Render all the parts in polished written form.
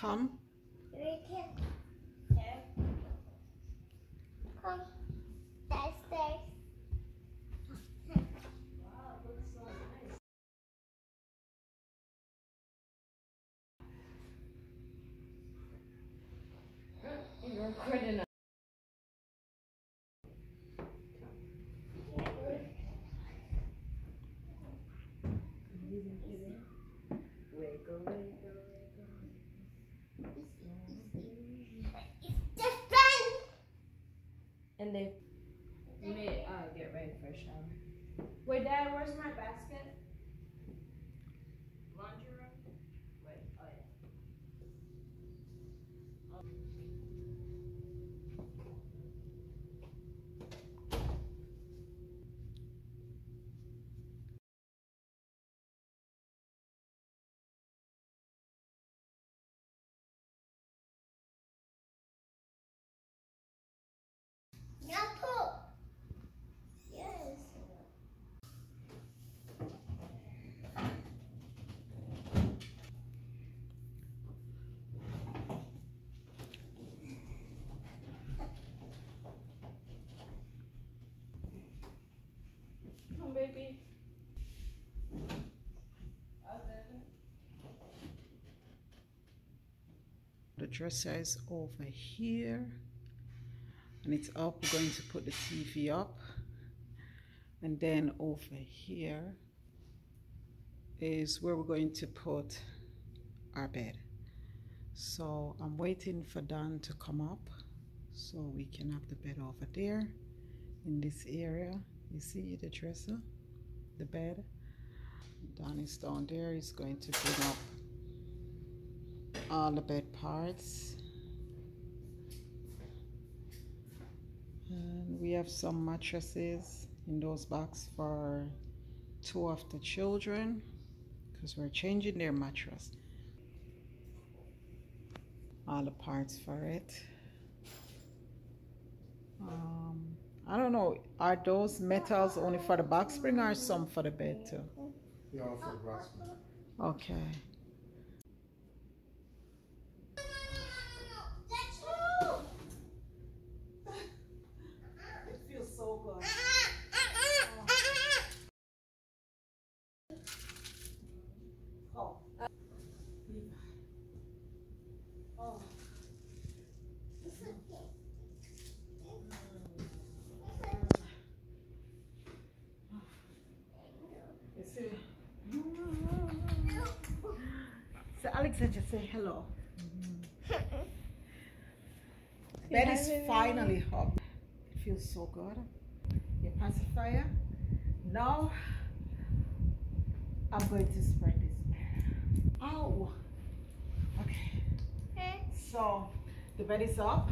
come. We can come downstairs. Wow, it looks so nice. You're recording. Wiggle, wiggle, wiggle. It's just fun. And they may get ready for a shower. Wait, Dad, where's my basket? Laundry room? Wait, oh yeah. Apple. Yes. Come, baby. The dresser is over here and it's up. We're going to put the TV up, and then over here is where we're going to put our bed. So I'm waiting for Don to come up so we can have the bed over there in this area. You see the dresser, the bed. Don is down there. He's going to bring up all the bed parts, and we have some mattresses in those boxes for 2 of the children because we're changing their mattress. All the parts for it. I don't know, are those metals only for the box spring or some for the bed too? Yeah, for the box spring. Okay. It feels so good. Oh. Oh. You see? So Alexa, just say hello. Bed is finally up. It feels so good. Your pacifier. Now I'm going to spread this bed. Ow! Okay. So the bed is up.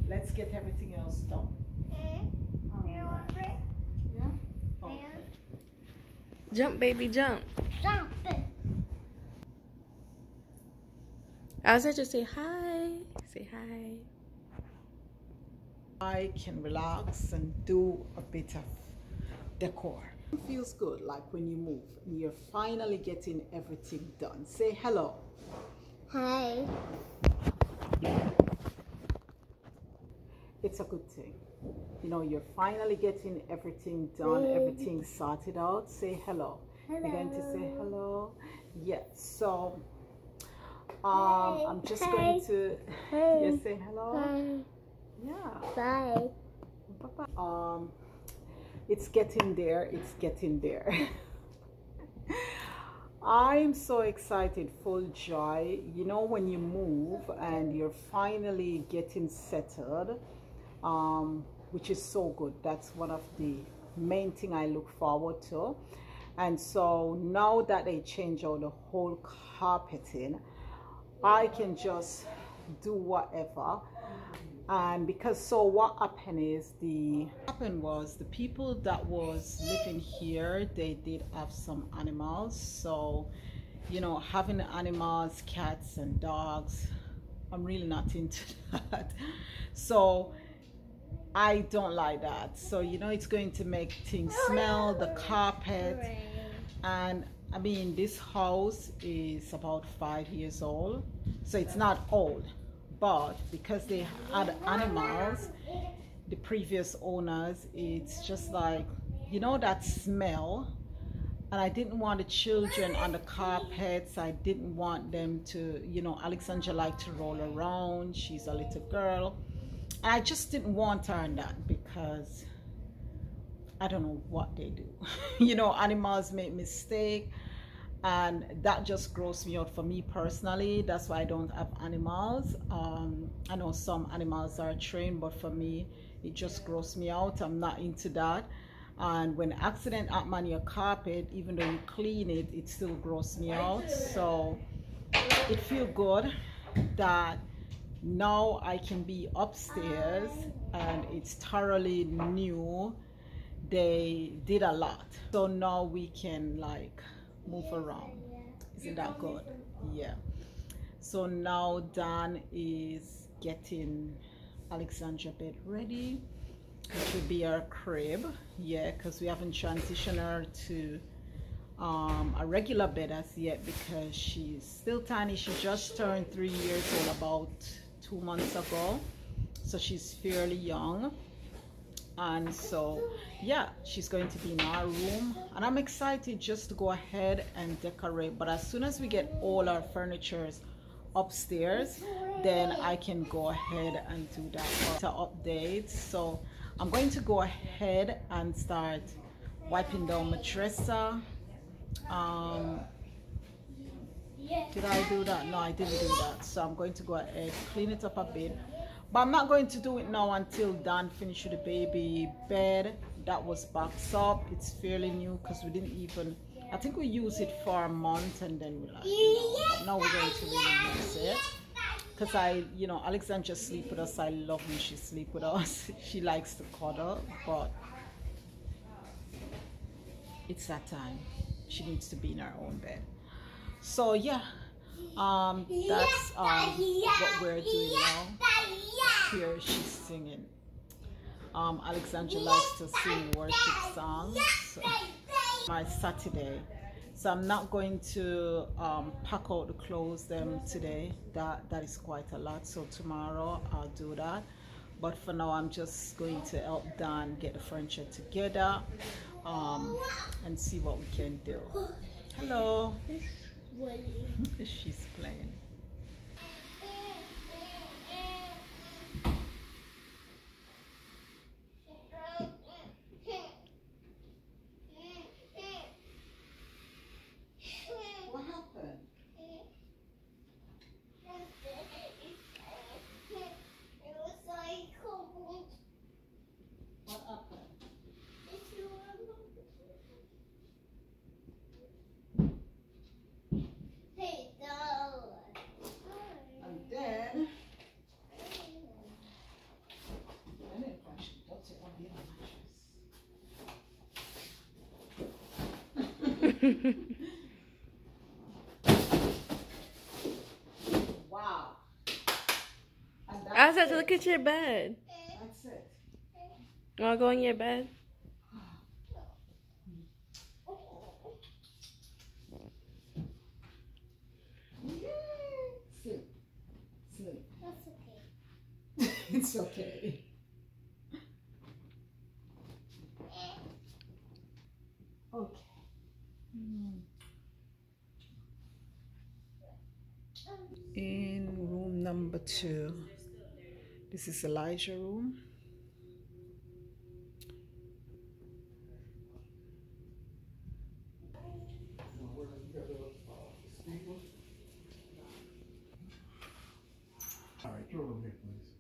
Let's get everything else done. Right. Yeah? Okay. Jump, baby, jump. Jump. I was just say hi. Say hi. I can relax and do a bit of decor. It feels good, like when you move and you're finally getting everything done. Say hello. Hi. It's a good thing. You know, you're finally getting everything done, everything sorted out. Say hello. Hello. You're going to say hello. Yes. So I'm just going to you say hello. Bye. Yeah. Bye. Bye-bye. It's getting there. It's getting there. I'm so excited, full joy. You know, when you move and you're finally getting settled, which is so good. That's one of the main thing I look forward to. And so now that they change out the whole carpeting, I can just do whatever. And because so what happened is the people that was living here, they did have some animals. So, you know, having animals, cats and dogs, I'm really not into that. So I don't like that. So, you know, it's going to make things smell, the carpet. And I mean, this house is about 5 years old. so it's not old. But because they had animals, the previous owners, it's just like, you know, that smell. And I didn't want the children on the carpets. I didn't want them to, you know, Alexandra liked to roll around. She's a little girl. And I just didn't want her on that because I don't know what they do. You know, animals make mistakes, and that just grossed me out for me personally. That's why I don't have animals. I know some animals are trained, but for me, it just grossed me out. I'm not into that. And when accident happen on your carpet, even though you clean it, it still gross me out. So it feels good that now I can be upstairs and it's thoroughly new. They did a lot, so now we can like move around. Isn't that good? Yeah. So now Dan is getting Alexandra bed ready, which will be our crib. Yeah, because we haven't transitioned her to a regular bed as yet because she's still tiny. She just turned 3 years old about 2 months ago, so she's fairly young. And so yeah, she's going to be in our room, and I'm excited just to go ahead and decorate. But as soon as we get all our furniture upstairs, then I can go ahead and do that to update. So I'm going to go ahead and start wiping down my dresser. Did I do that? No, I didn't do that. So I'm going to go ahead, clean it up a bit. But I'm not going to do it now until Dan finishes the baby bed. That was boxed up. It's fairly new because we didn't even, I think we used it for a month and then we're like, no. But now we're going to really use it. Because you know, Alexandra sleep with us. I love when she sleep with us. She likes to cuddle, but it's that time. She needs to be in her own bed. So yeah, that's what we're doing now. Here she's singing. Alexandra likes to sing worship songs. So, my Saturday. So I'm not going to pack out the clothes today. That is quite a lot. So tomorrow I'll do that. But for now, I'm just going to help Dan get the furniture together and see what we can do. Hello. She's playing. What happened? What happened? I'm dead. I didn't wash it. Don't take one of the mattress. Wow. And I was that's about to look at your bed. That's it. You want to go in your bed? Sleep. Sleep. That's okay. It's okay. Okay. In room number 2. This is Elijah's room. All right, throw them here, please.